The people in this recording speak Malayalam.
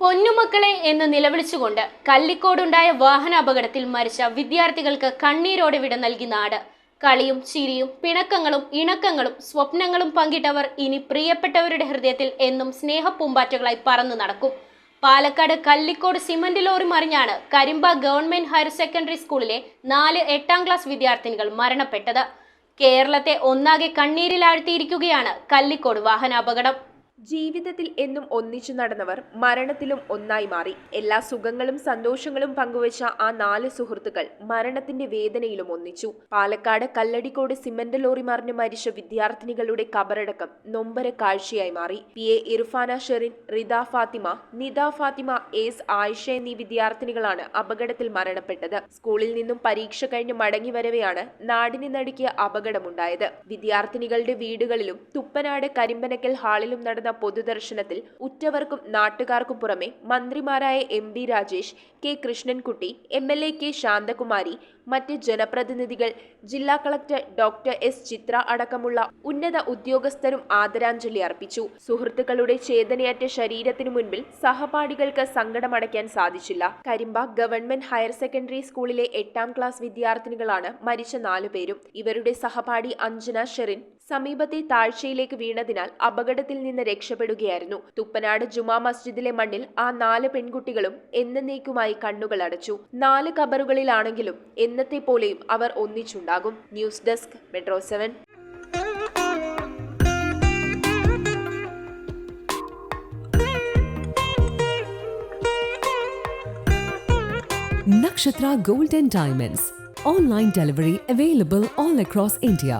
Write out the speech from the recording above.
പൊന്നുമക്കളെ എന്ന് നിലവിളിച്ചുകൊണ്ട് കല്ലിക്കോടുണ്ടായ വാഹനാപകടത്തിൽ മരിച്ച വിദ്യാർത്ഥികൾക്ക് കണ്ണീരോടെ വിട നൽകി നാട്. കളിയും ചിരിയും പിണക്കങ്ങളും ഇണക്കങ്ങളും സ്വപ്നങ്ങളും പങ്കിട്ടവർ ഇനി പ്രിയപ്പെട്ടവരുടെ ഹൃദയത്തിൽ എന്നും സ്നേഹപ്പൂമ്പാറ്റകളായി പറന്നു നടക്കും. പാലക്കാട് കല്ലിക്കോട് സിമന്റ് ലോറി മറിഞ്ഞാണ് കരിമ്പ ഗവൺമെന്റ് ഹയർ സെക്കൻഡറി സ്കൂളിലെ 4 8ാം ക്ലാസ് വിദ്യാർത്ഥിനികൾ മരണപ്പെട്ടത്. കേരളത്തെ ഒന്നാകെ കണ്ണീരിലാഴ്ത്തിയിരിക്കുകയാണ് കല്ലിക്കോട് വാഹനാപകടം. ജീവിതത്തിൽ എന്നും ഒന്നിച്ചു നടന്നവർ മരണത്തിലും ഒന്നായി മാറി. എല്ലാ സുഖങ്ങളും സന്തോഷങ്ങളും പങ്കുവച്ച ആ 4 സുഹൃത്തുക്കൾ മരണത്തിന്റെ വേദനയിലും ഒന്നിച്ചു. പാലക്കാട് കല്ലടിക്കോട് സിമന്റ് ലോറി മറിഞ്ഞ് മരിച്ച വിദ്യാർത്ഥിനികളുടെ കബറടക്കം നൊമ്പര കാഴ്ചയായി മാറി. PA ഇർഫാന ഷെറിൻ, റിദ ഫാത്തിമ, നിദ ഫാത്തിമ, എസ് ആയിഷ എന്നീ വിദ്യാർത്ഥിനികളാണ് അപകടത്തിൽ മരണപ്പെട്ടത്. സ്കൂളിൽ നിന്നും പരീക്ഷ കഴിഞ്ഞ് മടങ്ങി വരവെയാണ് നാടിനെ നടുക്കിയ അപകടമുണ്ടായത്. വിദ്യാർത്ഥിനികളുടെ വീടുകളിലും തുപ്പനാട് കരിമ്പനക്കൽ ഹാളിലും നടന്ന പൊതുദർശനത്തിൽ ഉറ്റവർക്കും നാട്ടുകാർക്കും പുറമെ മന്ത്രിമാരായ MB Rajesh, K Krishnankutty, MLA K Shanthakumari, മറ്റ് ജനപ്രതിനിധികൾ, ജില്ലാ കളക്ടർ ഡോക്ടർ S ചിത്ര അടക്കമുള്ള ഉന്നത ഉദ്യോഗസ്ഥരും ആദരാഞ്ജലി അർപ്പിച്ചു. സുഹൃത്തുക്കളുടെ ചേതനയറ്റ ശരീരത്തിനു മുൻപിൽ സഹപാഠികൾക്ക് സങ്കടമടയ്ക്കാൻ സാധിച്ചില്ല. കരിമ്പ ഗവൺമെന്റ് ഹയർ സെക്കൻഡറി സ്കൂളിലെ 8ാം ക്ലാസ് വിദ്യാർത്ഥിനികളാണ് മരിച്ച 4 പേരും. ഇവരുടെ സഹപാഠി അഞ്ജന ഷെറിൻ സമീപത്തെ താഴ്ചയിലേക്ക് വീണതിനാൽ അപകടത്തിൽ നിന്ന് രക്ഷപ്പെടുകയായിരുന്നു. തുപ്പനാട് ജുമാ മസ്ജിദിലെ മണ്ണിൽ ആ 4 പെൺകുട്ടികളും എന്നേക്കുമായി കണ്ണുകൾ അടച്ചു. 4 കബറുകളിലാണെങ്കിലും എന്നത്തെ പോലെയും അവർ ഒന്നിച്ചുണ്ടാകും. News desk metro 7. Nakshatra Gold and Diamonds. Online delivery available all across India.